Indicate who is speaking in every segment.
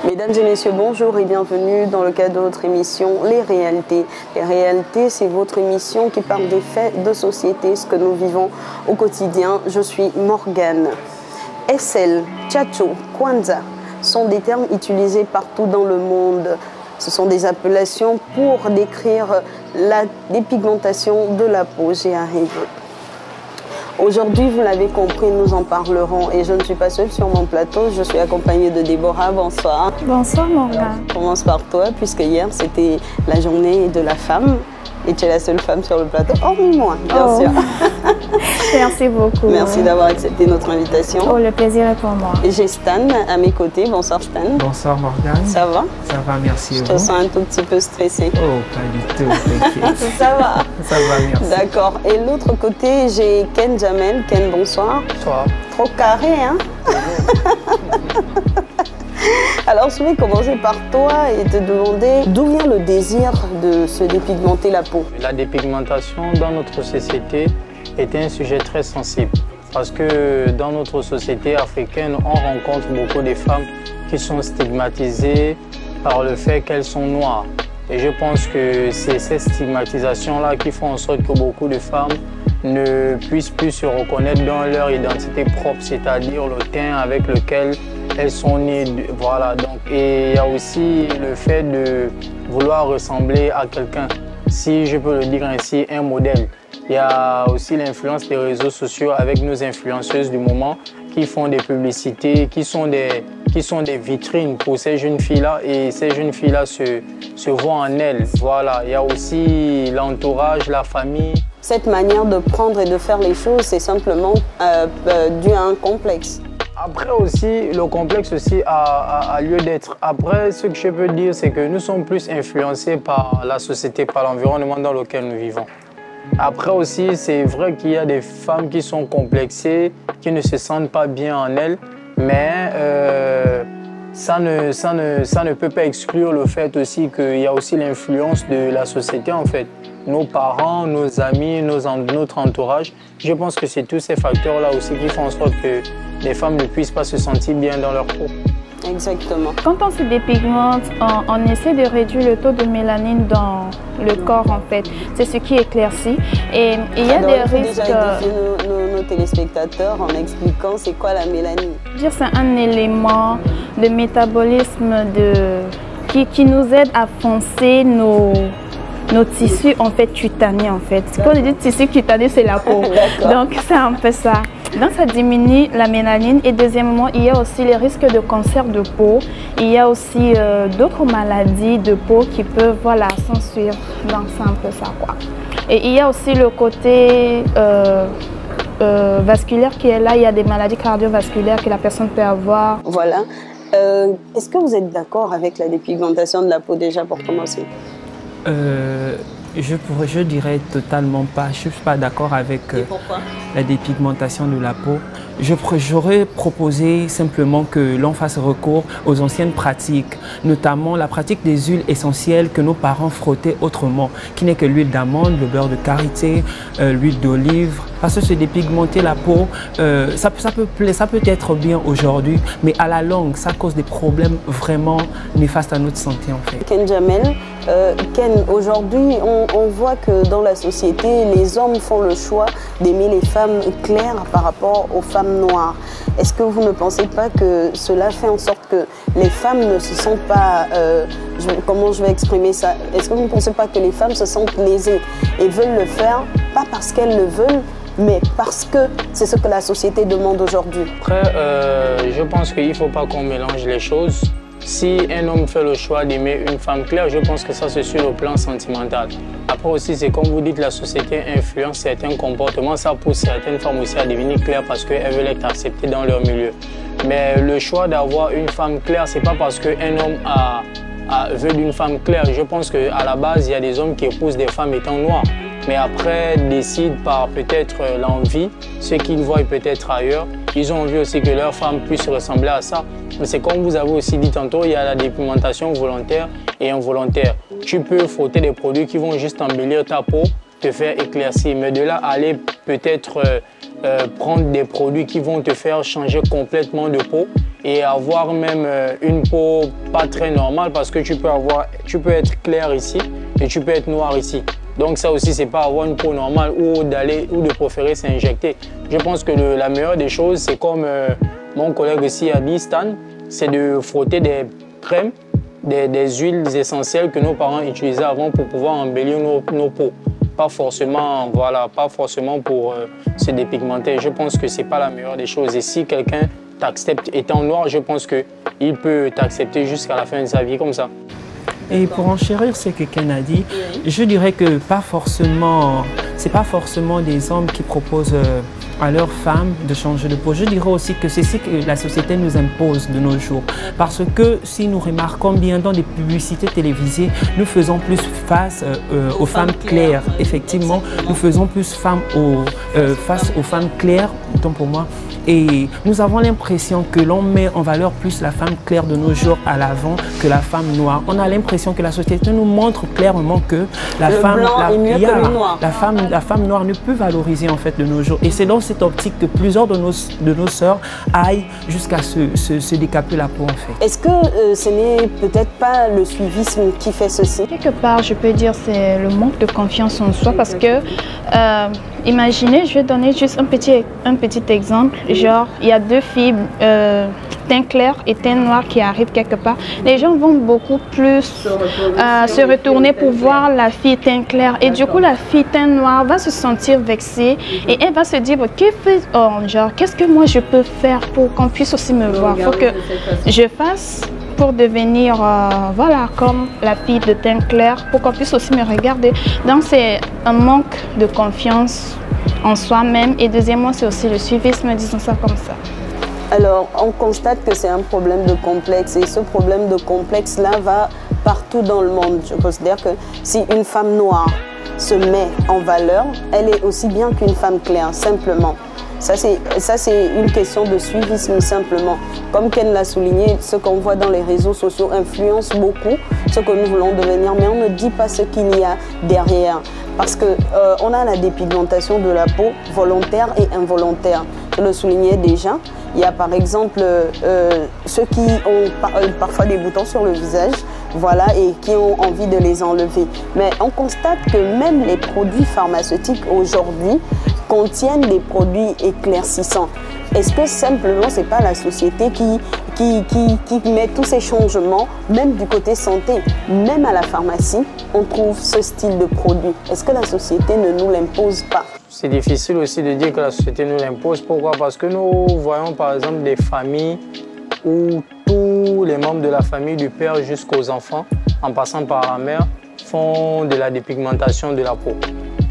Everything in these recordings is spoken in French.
Speaker 1: Mesdames et messieurs, bonjour et bienvenue dans le cadre de votre émission Les Réalités. Les Réalités, c'est votre émission qui parle des faits de société, ce que nous vivons au quotidien. Je suis Morgane. SL, Tchatcho, Kwanza sont des termes utilisés partout dans le monde. Ce sont des appellations pour décrire la dépigmentation de la peau. J'y arrive. Aujourd'hui, vous l'avez compris, nous en parlerons et je ne suis pas seule sur mon plateau, je suis accompagnée de Déborah. Bonsoir.
Speaker 2: Bonsoir Morgane.
Speaker 1: On commence par toi puisque hier c'était la journée de la femme et tu es la seule femme sur le plateau, hormis moi, bien sûr.
Speaker 2: Merci beaucoup.
Speaker 1: Merci d'avoir accepté notre invitation.
Speaker 2: Oh, le plaisir est pour moi.
Speaker 1: J'ai Stan à mes côtés. Bonsoir Stan.
Speaker 3: Bonsoir Morgane.
Speaker 1: Ça va?
Speaker 3: Ça va, merci.
Speaker 1: Je te sens un tout petit peu stressée.
Speaker 3: Oh, pas du tout, t'inquiète.
Speaker 1: Ça va?
Speaker 3: Ça va, merci.
Speaker 1: D'accord. Et l'autre côté, j'ai Ken Jamel. Ken, bonsoir.
Speaker 4: Bonsoir.
Speaker 1: Trop carré, hein? Alors, je vais commencer par toi et te demander d'où vient le désir de se dépigmenter la peau.
Speaker 4: La dépigmentation dans notre société est un sujet très sensible parce que dans notre société africaine, on rencontre beaucoup de femmes qui sont stigmatisées par le fait qu'elles sont noires. Et je pense que c'est ces stigmatisations-là qui font en sorte que beaucoup de femmes ne puissent plus se reconnaître dans leur identité propre, c'est-à-dire le teint avec lequel elles sont nées. Voilà. Donc, et il y a aussi le fait de vouloir ressembler à quelqu'un, si je peux le dire ainsi, un modèle. Il y a aussi l'influence des réseaux sociaux avec nos influenceuses du moment qui font des publicités, qui sont des vitrines pour ces jeunes filles-là et ces jeunes filles-là se voient en elles. Voilà. Il y a aussi l'entourage, la famille.
Speaker 1: Cette manière de prendre et de faire les choses, c'est simplement dû à un complexe.
Speaker 4: Après aussi, le complexe aussi a lieu d'être. Après, ce que je peux dire, c'est que nous sommes plus influencés par la société, par l'environnement dans lequel nous vivons. Après aussi, c'est vrai qu'il y a des femmes qui sont complexées, qui ne se sentent pas bien en elles, mais ça ne peut pas exclure le fait aussi qu'il y a aussi l'influence de la société en fait. Nos parents, nos amis, notre entourage. Je pense que c'est tous ces facteurs-là aussi qui font en sorte que les femmes ne puissent pas se sentir bien dans leur peau.
Speaker 1: Exactement.
Speaker 2: Quand on se dépigmente, on essaie de réduire le taux de mélanine dans le corps en fait. C'est ce qui éclaircit. Et il y a des risques.
Speaker 1: Déjà édifier nos téléspectateurs en expliquant c'est quoi la mélanine.
Speaker 2: C'est un élément de métabolisme qui nous aide à foncer nos tissus en fait cutanés en fait. Quand on dit tissu cutané, c'est la peau. Donc c'est un peu ça. Donc ça diminue la mélanine et deuxièmement, il y a aussi les risques de cancer de peau. Il y a aussi d'autres maladies de peau qui peuvent s'en suivre. Donc c'est un peu ça quoi. Et il y a aussi le côté vasculaire qui est là. Il y a des maladies cardiovasculaires que la personne peut avoir.
Speaker 1: Voilà. Est-ce que vous êtes d'accord avec la dépigmentation de la peau déjà pour commencer?
Speaker 3: Je dirais totalement pas. Je ne suis pas d'accord avec la dépigmentation de la peau. J'aurais proposé simplement que l'on fasse recours aux anciennes pratiques, notamment la pratique des huiles essentielles que nos parents frottaient autrement, qui n'est que l'huile d'amande, le beurre de karité, l'huile d'olive. Parce que se dépigmenter la peau, ça peut être bien aujourd'hui, mais à la longue, ça cause des problèmes vraiment néfastes à notre santé en fait.
Speaker 1: Ken Jamel, Ken, aujourd'hui, on voit que dans la société, les hommes font le choix d'aimer les femmes claires par rapport aux femmes noires. Est-ce que vous ne pensez pas que cela fait en sorte que les femmes ne se sentent pas, comment je vais exprimer ça? Est-ce que vous ne pensez pas que les femmes se sentent lésées et veulent le faire, pas parce qu'elles le veulent, mais parce que c'est ce que la société demande aujourd'hui?
Speaker 4: Après, je pense qu'il ne faut pas qu'on mélange les choses. Si un homme fait le choix d'aimer une femme claire, je pense que ça c'est sur le plan sentimental. Après aussi, c'est comme vous dites, la société influence certains comportements. Ça pousse certaines femmes aussi à devenir claires parce qu'elles veulent être acceptées dans leur milieu. Mais le choix d'avoir une femme claire, c'est pas parce qu'un homme veut d'une femme claire. Je pense qu'à la base, il y a des hommes qui épousent des femmes étant noires. Mais après, décident par peut-être l'envie, ce qu'ils voient peut-être ailleurs. Ils ont envie aussi que leur femme puisse ressembler à ça. Mais c'est comme vous avez aussi dit tantôt, il y a la dépigmentation volontaire et involontaire. Tu peux frotter des produits qui vont juste embellir ta peau, te faire éclaircir. Mais de là, aller peut-être prendre des produits qui vont te faire changer complètement de peau et avoir même une peau pas très normale parce que tu peux être clair ici et tu peux être noir ici. Donc ça aussi, c'est pas avoir une peau normale ou de préférer s'injecter. Je pense que la meilleure des choses, c'est comme mon collègue ici a dit, Stan, c'est de frotter des crèmes, des huiles essentielles que nos parents utilisaient avant pour pouvoir embellir nos peaux. Pas forcément, voilà, pas forcément pour se dépigmenter. Je pense que c'est pas la meilleure des choses. Et si quelqu'un t'accepte étant noir, je pense qu'il peut t'accepter jusqu'à la fin de sa vie comme ça.
Speaker 3: Et pour enchérir ce que Ken a dit, je dirais que c'est pas forcément des hommes qui proposent à leurs femmes de changer de peau. Je dirais aussi que c'est ce que la société nous impose de nos jours. Parce que si nous remarquons bien dans des publicités télévisées, nous faisons plus face aux femmes claires. Effectivement, nous faisons plus face aux femmes claires, autant pour moi. Et nous avons l'impression que l'on met en valeur plus la femme claire de nos jours à l'avant que la femme noire. On a l'impression que la société nous montre clairement que la femme noire ne peut valoriser en fait de nos jours. Et c'est dans cette optique que plusieurs de nos sœurs aillent jusqu'à se décaper la peau en fait.
Speaker 1: Est-ce que ce n'est peut-être pas le suivisme qui fait ceci?
Speaker 2: Quelque part, je peux dire c'est le manque de confiance en soi parce que imaginez, je vais donner juste un petit exemple. Genre, il y a deux filles, teint clair et teint noir qui arrivent quelque part. Les gens vont beaucoup plus se retourner pour voir la fille teint clair. Et du coup, la fille teint noir va se sentir vexée et elle va se dire, qu'est-ce que moi je peux faire pour qu'on puisse aussi me voir? Il faut que je fasse pour devenir voilà, comme la fille de teint clair, pour qu'on puisse aussi me regarder. Donc, c'est un manque de confiance en soi-même et deuxièmement, c'est aussi le suivisme, disons ça comme ça.
Speaker 1: Alors, on constate que c'est un problème de complexe et ce problème de complexe-là va partout dans le monde. Je considère que si une femme noire se met en valeur, elle est aussi bien qu'une femme claire, simplement. Ça, c'est une question de suivisme simplement. Comme Ken l'a souligné, ce qu'on voit dans les réseaux sociaux influence beaucoup ce que nous voulons devenir, mais on ne dit pas ce qu'il y a derrière. Parce qu'on a la dépigmentation de la peau volontaire et involontaire. Je le soulignais déjà. Il y a par exemple ceux qui ont parfois des boutons sur le visage, voilà, et qui ont envie de les enlever. Mais on constate que même les produits pharmaceutiques aujourd'hui contiennent des produits éclaircissants. Est-ce que simplement c'est pas la société qui met tous ces changements, même du côté santé, même à la pharmacie, on trouve ce style de produit? Est-ce que la société ne nous l'impose pas?
Speaker 4: C'est difficile aussi de dire que la société nous l'impose. Pourquoi? Parce que nous voyons par exemple des familles où tous les membres de la famille, du père jusqu'aux enfants, en passant par la mère, font de la dépigmentation de la peau.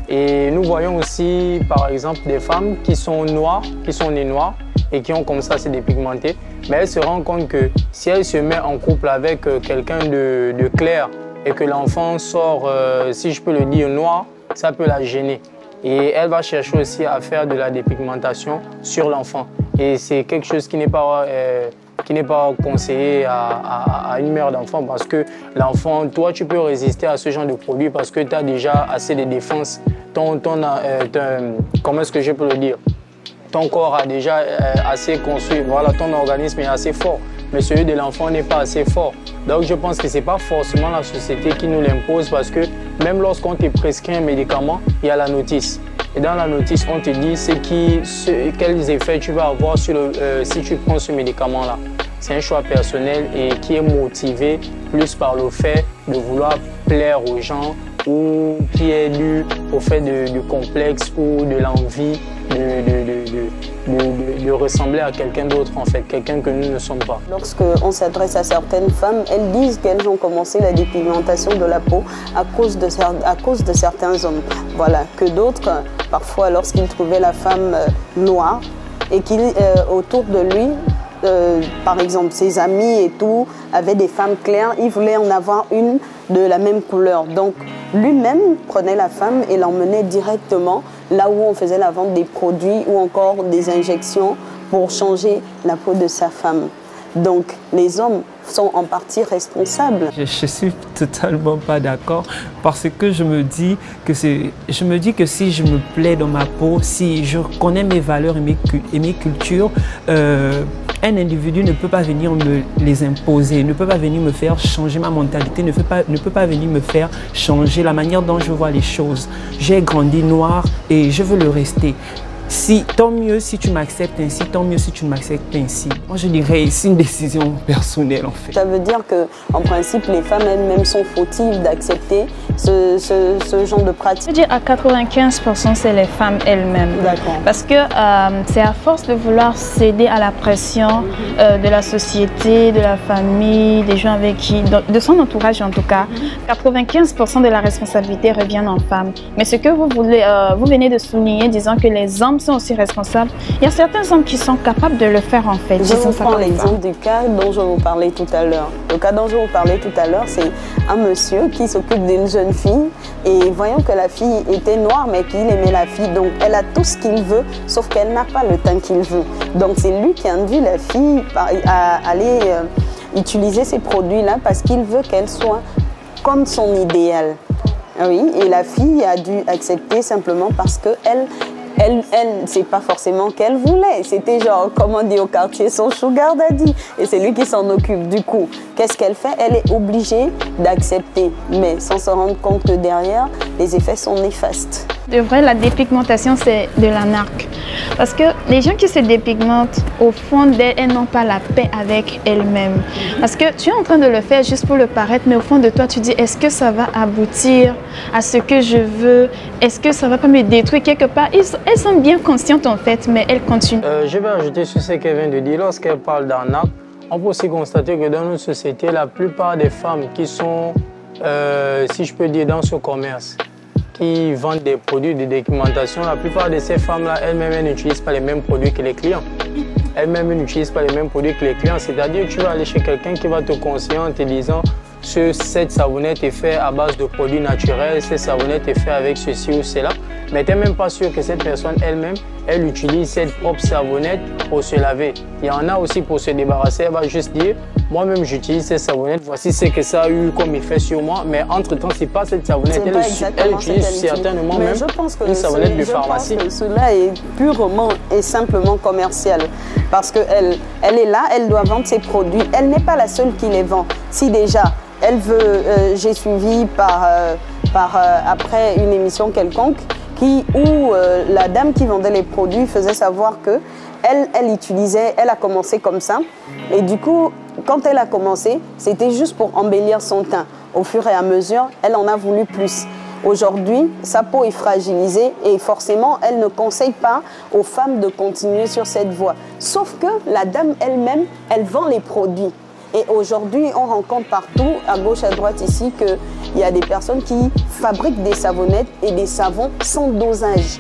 Speaker 4: Et nous voyons aussi par exemple des femmes qui sont noires, qui sont nées noires et qui ont comme ça se dépigmenter. Mais elles se rendent compte que si elle se met en couple avec quelqu'un de clair et que l'enfant sort, si je peux le dire, noir, ça peut la gêner. Et elle va chercher aussi à faire de la dépigmentation sur l'enfant. Et c'est quelque chose qui n'est pas conseillé à une mère d'enfant parce que l'enfant, toi, tu peux résister à ce genre de produit parce que tu as déjà assez de défense. Comment est-ce que je peux le dire? Ton corps a déjà assez construit, voilà, ton organisme est assez fort, mais celui de l'enfant n'est pas assez fort. Donc je pense que ce n'est pas forcément la société qui nous l'impose parce que même lorsqu'on te prescrit un médicament, il y a la notice. Et dans la notice, on te dit quels effets tu vas avoir si tu prends ce médicament-là. C'est un choix personnel et qui est motivé plus par le fait de vouloir plaire aux gens ou qui est dû au fait du complexe ou de l'envie de ressembler à quelqu'un d'autre, en fait, quelqu'un que nous ne sommes pas.
Speaker 1: Lorsqu'on s'adresse à certaines femmes, elles disent qu'elles ont commencé la dépigmentation de la peau à cause de certains hommes. Voilà, que d'autres, parfois, lorsqu'ils trouvaient la femme noire et qu'il autour de lui, par exemple, ses amis et tout, avaient des femmes claires, il voulait en avoir une de la même couleur. Donc, lui-même prenait la femme et l'emmenait directement là où on faisait la vente des produits ou encore des injections pour changer la peau de sa femme. Donc, les hommes sont en partie responsables.
Speaker 3: Je suis totalement pas d'accord parce que je me dis que si je me plais dans ma peau, si je connais mes valeurs et mes cultures, un individu ne peut pas venir me les imposer, ne peut pas venir me faire changer ma mentalité, ne peut pas venir me faire changer la manière dont je vois les choses. J'ai grandi noir et je veux le rester. Si, tant mieux si tu m'acceptes ainsi, tant mieux si tu ne m'acceptes ainsi. Moi, je dirais, c'est une décision personnelle, en fait.
Speaker 1: Ça veut dire qu'en principe, les femmes elles-mêmes sont fautives d'accepter ce genre de pratique.
Speaker 2: Je veux dire, à 95%, c'est les femmes elles-mêmes.
Speaker 1: D'accord.
Speaker 2: Parce que c'est à force de vouloir céder à la pression de la société, de la famille, des gens avec qui, de son entourage en tout cas, 95% de la responsabilité revient en femmes. Mais ce que vous venez de souligner, disant que les hommes sont aussi responsables. Il y a certains hommes qui sont capables de le faire en fait.
Speaker 1: Je vous prends l'exemple du cas dont je vous parlais tout à l'heure. Le cas dont je vous parlais tout à l'heure, c'est un monsieur qui s'occupe d'une jeune fille et voyant que la fille était noire mais qu'il aimait la fille. Donc elle a tout ce qu'il veut sauf qu'elle n'a pas le teint qu'il veut. Donc c'est lui qui induit la fille à aller utiliser ces produits-là parce qu'il veut qu'elle soit comme son idéal. Oui, et la fille a dû accepter simplement parce qu'elle c'est pas forcément qu'elle voulait. C'était genre, comme on dit au quartier, son sugar daddy. Et c'est lui qui s'en occupe. Du coup, qu'est-ce qu'elle fait? Elle est obligée d'accepter. Mais sans se rendre compte que derrière, les effets sont néfastes.
Speaker 2: De vrai, la dépigmentation, c'est de la narque. Parce que les gens qui se dépigmentent, au fond d'elles, elles n'ont pas la paix avec elles-mêmes. Parce que tu es en train de le faire juste pour le paraître, mais au fond de toi, tu dis, est-ce que ça va aboutir à ce que je veux? Est-ce que ça ne va pas me détruire quelque part? Elles sont bien conscientes en fait, mais elles continuent.
Speaker 4: Je vais ajouter sur ce qu'elle vient de dire. Lorsqu'elle parle d'arnaque, on peut aussi constater que dans notre société, la plupart des femmes qui sont, si je peux dire, dans ce commerce, qui vendent des produits de dépigmentation, la plupart de ces femmes-là, elles-mêmes, n'utilisent pas les mêmes produits que les clients. Elles-mêmes n'utilisent pas les mêmes produits que les clients. C'est-à-dire que tu vas aller chez quelqu'un qui va te conseiller en te disant cette savonnette est faite à base de produits naturels, cette savonnette est faite avec ceci ou cela. Mais tu n'es même pas sûr que cette personne elle-même, elle utilise cette propre savonnette pour se laver. Il y en a aussi pour se débarrasser, elle va juste dire, moi-même j'utilise cette savonnette, voici ce que ça a eu comme effet sur moi, mais entre-temps, ce n'est pas cette savonnette, elle utilise certainement même une savonnette de pharmacie.
Speaker 1: Je pense que cela est purement et simplement commercial, parce qu'elle est là, elle doit vendre ses produits, elle n'est pas la seule qui les vend. Si déjà, elle veut, j'ai suivi après une émission quelconque, où la dame qui vendait les produits faisait savoir que elle a commencé comme ça. Et du coup, quand elle a commencé, c'était juste pour embellir son teint. Au fur et à mesure, elle en a voulu plus. Aujourd'hui, sa peau est fragilisée et forcément, elle ne conseille pas aux femmes de continuer sur cette voie. Sauf que la dame elle-même, elle vend les produits. Et aujourd'hui, on rencontre partout, à gauche, à droite ici, qu'il y a des personnes qui fabriquent des savonnettes et des savons sans dosage.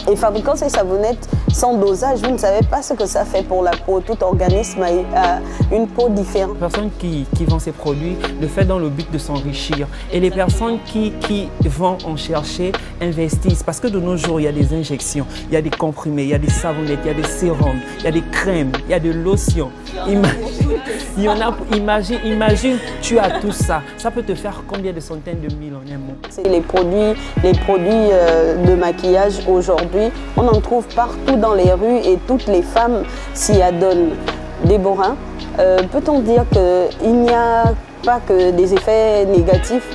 Speaker 1: Et fabriquant ces savonnettes sans dosage, vous ne savez pas ce que ça fait pour la peau. Tout organisme a une peau différente.
Speaker 3: Les personnes qui vendent ces produits le font dans le but de s'enrichir. Et les personnes qui vont en chercher investissent. Parce que de nos jours, il y a des injections, il y a des comprimés, il y a des savonnettes, il y a des sérums, il y a des crèmes, il y a de lotions. Imagine, tu as tout ça. Ça peut te faire combien de centaines de mille en un mois?
Speaker 1: Les produits de maquillage aujourd'hui, on en trouve partout dans les rues et toutes les femmes s'y adonnent. Déborah, peut-on dire qu'il n'y a pas que des effets négatifs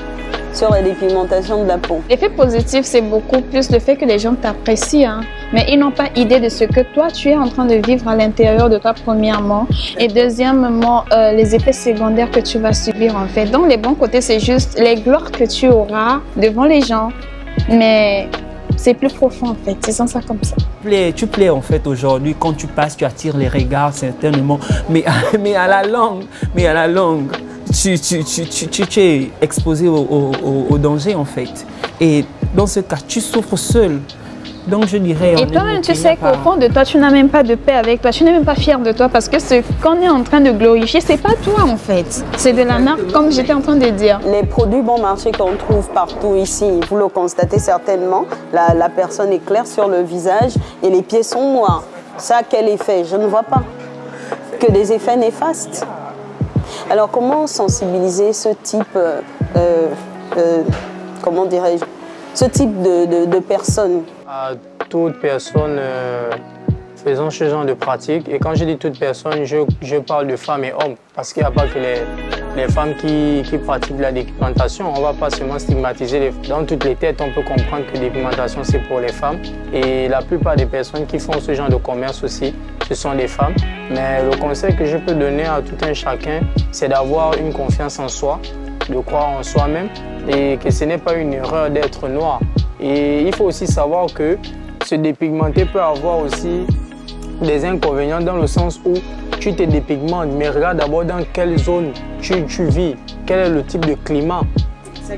Speaker 1: sur la dépigmentation de la peau?
Speaker 2: L'effet positif, c'est beaucoup plus le fait que les gens t'apprécient, hein, mais ils n'ont pas idée de ce que toi, tu es en train de vivre à l'intérieur de toi, premièrement, et deuxièmement, les effets secondaires que tu vas subir, en fait. Donc, les bons côtés, c'est juste les gloires que tu auras devant les gens, mais c'est plus profond, en fait. Disons ça comme ça.
Speaker 3: Tu plais, en fait, aujourd'hui. Quand tu passes, tu attires les regards, certainement, mais à la longue, tu es exposé au danger, en fait. Et dans ce cas, tu souffres seul. Donc je dirais...
Speaker 2: Et toi-même, tu sais qu'au fond de toi, tu n'as même pas de paix avec toi. Tu n'es même pas fier de toi parce que ce qu'on est en train de glorifier, c'est pas toi en fait. C'est de la narque, comme j'étais en train de dire.
Speaker 1: Les produits bon marché qu'on trouve partout ici, vous le constatez certainement, la personne est claire sur le visage et les pieds sont noirs. Ça a quel effet? Je ne vois pas. Que des effets néfastes. Alors comment sensibiliser ce type, comment dirais-je, ce type de personnes?
Speaker 4: À toute personne faisant ce genre de pratique. Et quand je dis toute personne, je parle de femmes et hommes, parce qu'il n'y a pas que les femmes qui pratiquent de la dépigmentation. On ne va pas seulement stigmatiser. Dans toutes les têtes, on peut comprendre que la dépigmentation, c'est pour les femmes. Et la plupart des personnes qui font ce genre de commerce aussi, ce sont des femmes. Mais le conseil que je peux donner à tout un chacun, c'est d'avoir une confiance en soi, de croire en soi-même et que ce n'est pas une erreur d'être noir. Et il faut aussi savoir que se dépigmenter peut avoir aussi des inconvénients dans le sens où tu te dépigmentes, mais regarde d'abord dans quelle zone tu vis, quel est le type de climat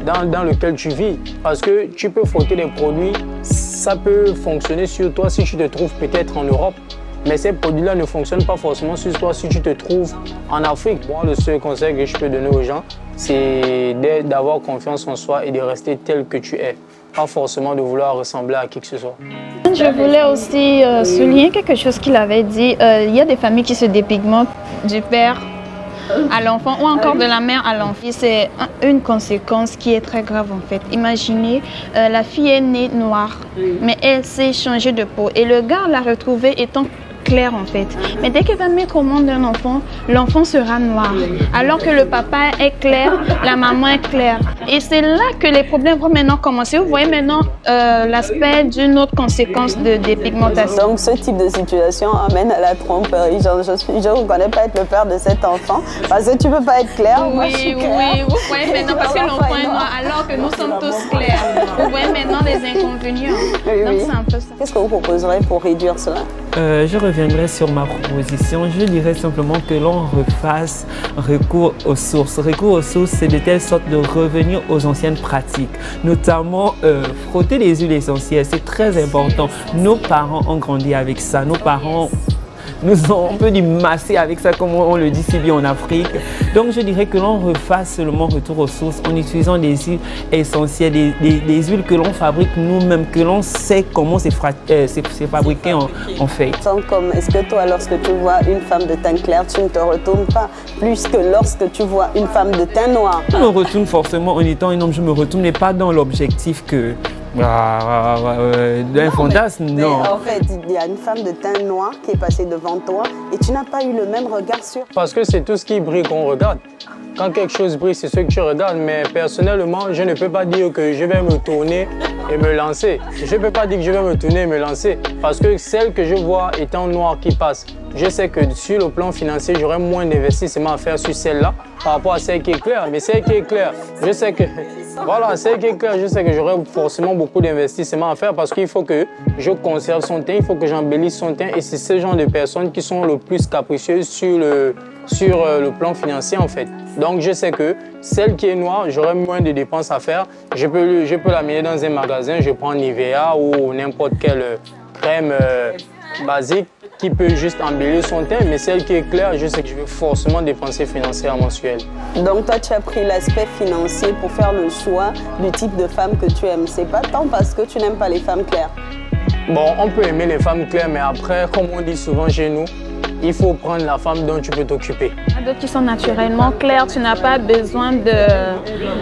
Speaker 4: dans lequel tu vis. Parce que tu peux frotter des produits, ça peut fonctionner sur toi si tu te trouves peut-être en Europe, mais ces produits-là ne fonctionnent pas forcément sur toi si tu te trouves en Afrique. Moi, le seul conseil que je peux donner aux gens, c'est d'avoir confiance en soi et de rester tel que tu es. Pas forcément de vouloir ressembler à qui que ce soit.
Speaker 2: Je voulais aussi souligner quelque chose qu'il avait dit. Il y a des familles qui se dépigmentent du père à l'enfant ou encore de la mère à l'enfant. C'est une conséquence qui est très grave en fait. Imaginez, la fille est née noire, mais elle s'est changée de peau et le gars l'a retrouvée étant clair en fait. Mais dès qu'elle va mettre au monde un enfant, l'enfant sera noir. Alors que le papa est clair, la maman est claire. Et c'est là que les problèmes vont maintenant commencer. Vous voyez maintenant l'aspect d'une autre conséquence de dépigmentation.
Speaker 1: Donc ce type de situation amène à la tromperie. Genre, je ne reconnais pas être le père de cet enfant parce que tu ne peux pas être clair.
Speaker 2: Oui,
Speaker 1: moi, je suis claire.
Speaker 2: oui, vous voyez maintenant parce que l'enfant est noir alors que nous sommes tous clairs. Vous voyez maintenant les inconvénients.
Speaker 1: Oui,
Speaker 2: donc
Speaker 1: oui.
Speaker 2: c'est un peu ça.
Speaker 1: Qu'est-ce que vous proposerez pour réduire cela?
Speaker 3: Je reviendrai sur ma proposition. Je dirais simplement que l'on refasse recours aux sources. Recours aux sources, c'est de telle sorte de revenir aux anciennes pratiques, notamment frotter les huiles essentielles. C'est très important. Nos parents ont grandi avec ça. Nos parents nous ont un peu dit masser avec ça, comme on le dit si bien en Afrique. Donc je dirais que l'on refasse seulement retour aux sources en utilisant des huiles essentielles, des huiles que l'on fabrique nous-mêmes, que l'on sait comment c'est fabriqué en fait.
Speaker 1: Comme est-ce que toi, lorsque tu vois une femme de teint clair, tu ne te retournes pas plus que lorsque tu vois une femme de teint noir?
Speaker 3: Je me retourne forcément en étant un homme, je me retourne, mais pas dans l'objectif que d'un fantasme, non.
Speaker 1: En fait, il y a une femme de teint noir qui est passée devant toi et tu n'as pas eu le même regard sur.
Speaker 4: Parce que c'est tout ce qui brille qu'on regarde. Quand quelque chose brille, c'est ce que tu regardes. Mais personnellement, je ne peux pas dire que je vais me tourner et me lancer. Je ne peux pas dire que je vais me tourner et me lancer. Parce que celle que je vois étant noire qui passe, je sais que sur le plan financier, j'aurai moins d'investissement à faire sur celle-là par rapport à celle qui est claire. Mais celle qui est claire, je sais que... Voilà, celle qui est claire, je sais que j'aurai forcément beaucoup d'investissement à faire parce qu'il faut que je conserve son teint, il faut que j'embellisse son teint. Et c'est ce genre de personnes qui sont le plus capricieuses sur le plan financier en fait. Donc je sais que celle qui est noire, j'aurai moins de dépenses à faire. Je peux l'amener dans un magasin, je prends Nivea ou n'importe quelle crème basique qui peut juste embellir son teint, mais celle qui est claire, je sais que je vais forcément dépenser financièrement sur elle.
Speaker 1: Donc toi, tu as pris l'aspect financier pour faire le choix du type de femme que tu aimes. C'est pas tant parce que tu n'aimes pas les femmes claires.
Speaker 4: Bon, on peut aimer les femmes claires, mais après, comme on dit souvent chez nous, il faut prendre la femme dont tu peux t'occuper.
Speaker 2: Il y a d'autres qui sont naturellement claires, tu n'as pas besoin de...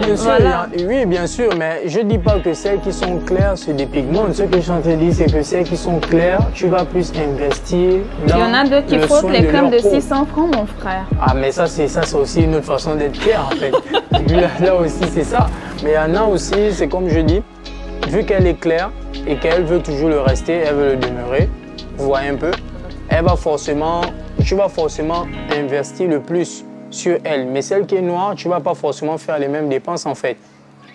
Speaker 4: Bien sûr, voilà. Oui, bien sûr, mais je ne dis pas que celles qui sont claires se dépigmentent. Ce que je suis en train de dire, c'est que celles qui sont claires, tu vas plus investir dans...
Speaker 2: Il y en a d'autres qui frottent les crèmes de 600 francs, mon frère.
Speaker 4: Ah, mais ça c'est aussi une autre façon d'être clair, en fait. Là aussi, c'est ça. Mais il y en a aussi, c'est comme je dis, vu qu'elle est claire et qu'elle veut toujours le rester, elle veut le demeurer, vous voyez un peu, tu vas forcément investir le plus sur elle. Mais celle qui est noire, tu ne vas pas forcément faire les mêmes dépenses en fait.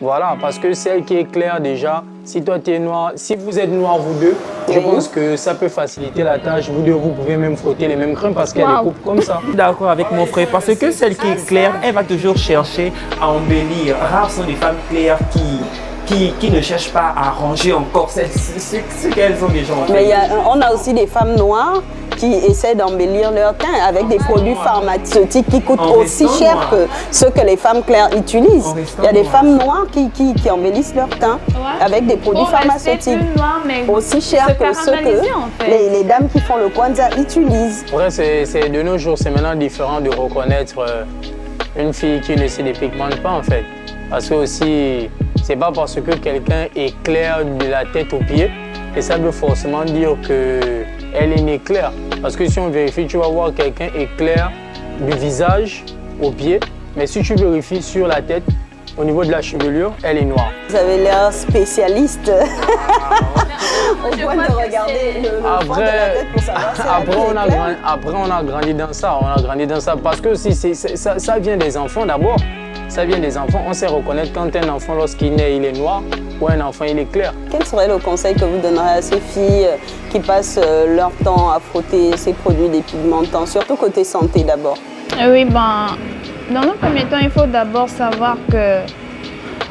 Speaker 4: Voilà, parce que celle qui est claire déjà, si toi tu es noir, si vous êtes noirs vous deux, je pense que ça peut faciliter la tâche. Vous deux, vous pouvez même frotter les mêmes crèmes parce qu'elle les coupe comme ça.
Speaker 3: Je suis d'accord avec mon frère parce que celle qui est claire, elle va toujours chercher à embellir. Rares sont les femmes claires qui ne cherchent pas à ranger encore ce qu'elles ont déjà en fait.
Speaker 1: Mais on a aussi des femmes noires qui essaient d'embellir leur teint avec des produits pharmaceutiques qui coûtent aussi cher que ceux que les femmes claires utilisent. Il y a des femmes noires qui embellissent leur teint avec des produits pharmaceutiques aussi chers que ceux que les dames qui font le kwanza utilisent.
Speaker 4: Après, c'est de nos jours, c'est maintenant différent de reconnaître une fille qui ne se dépigmente pas en fait. Parce que aussi, c'est pas parce que quelqu'un est clair de la tête aux pieds et ça veut forcément dire que elle est née claire. Parce que si on vérifie, tu vas voir quelqu'un est clair du visage aux pieds. Mais si tu vérifies sur la tête, au niveau de la chevelure, elle est noire.
Speaker 1: Vous avez l'air spécialiste. Au point de regarder le fond de la tête pour savoir si
Speaker 4: après, on a grandi dans ça. On a grandi dans ça parce que si ça vient des enfants d'abord. Ça vient des enfants. On sait reconnaître quand un enfant, lorsqu'il naît, il est noir ou un enfant, il est clair.
Speaker 1: Quel serait le conseil que vous donnerez à ces filles qui passent leur temps à frotter ces produits dépigmentants, surtout côté santé d'abord?
Speaker 2: Oui, dans le premier temps, il faut d'abord savoir que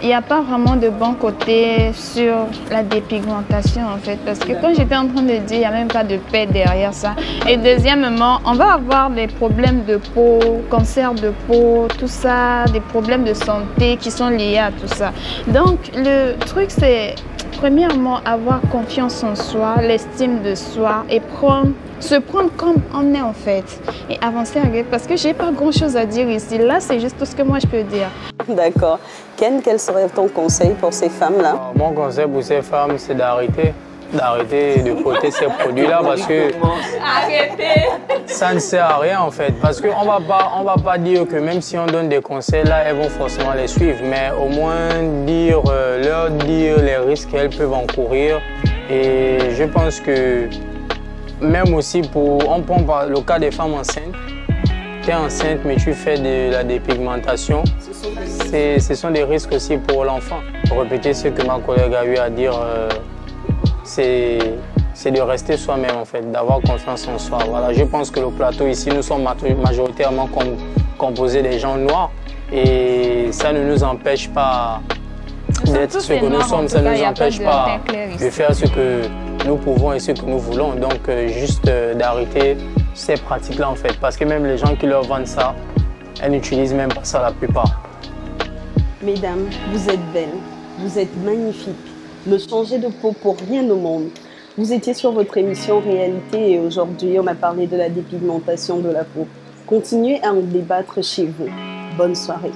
Speaker 2: il n'y a pas vraiment de bon côté sur la dépigmentation en fait, parce que comme j'étais en train de dire, il n'y a même pas de paix derrière ça. Et deuxièmement, on va avoir des problèmes de peau, cancer de peau, tout ça, des problèmes de santé qui sont liés à tout ça. Donc le truc c'est premièrement avoir confiance en soi, l'estime de soi et se prendre comme on est en fait et avancer avec, parce que j'ai pas grand chose à dire ici. Là, c'est juste tout ce que moi je peux dire. D'accord.
Speaker 1: Ken, quel serait ton conseil pour ces femmes-là?
Speaker 4: Mon conseil pour ces femmes, c'est d'arrêter de porter ces produits-là parce que ça ne sert à rien en fait. Parce qu'on va pas dire que même si on donne des conseils là, elles vont forcément les suivre, mais au moins leur dire les risques qu'elles peuvent encourir. Et je pense que même aussi on prend le cas des femmes enceintes. Tu es enceinte mais tu fais de la dépigmentation. Ce sont des risques aussi pour l'enfant. Répéter ce que ma collègue a eu à dire, c'est de rester soi-même en fait, d'avoir confiance en soi. Voilà, je pense que le plateau ici, nous sommes majoritairement composés des gens noirs et ça ne nous empêche pas d'être ce que nous sommes, ça ne nous empêche pas de faire ce que nous pouvons et ce que nous voulons. Donc juste d'arrêter ces pratiques-là en fait, parce que même les gens qui leur vendent ça, elles n'utilisent même pas ça la plupart.
Speaker 1: Mesdames, vous êtes belles, vous êtes magnifiques. Ne changez de peau pour rien au monde. Vous étiez sur votre émission Réalité et aujourd'hui, on a parlé de la dépigmentation de la peau. Continuez à en débattre chez vous. Bonne soirée.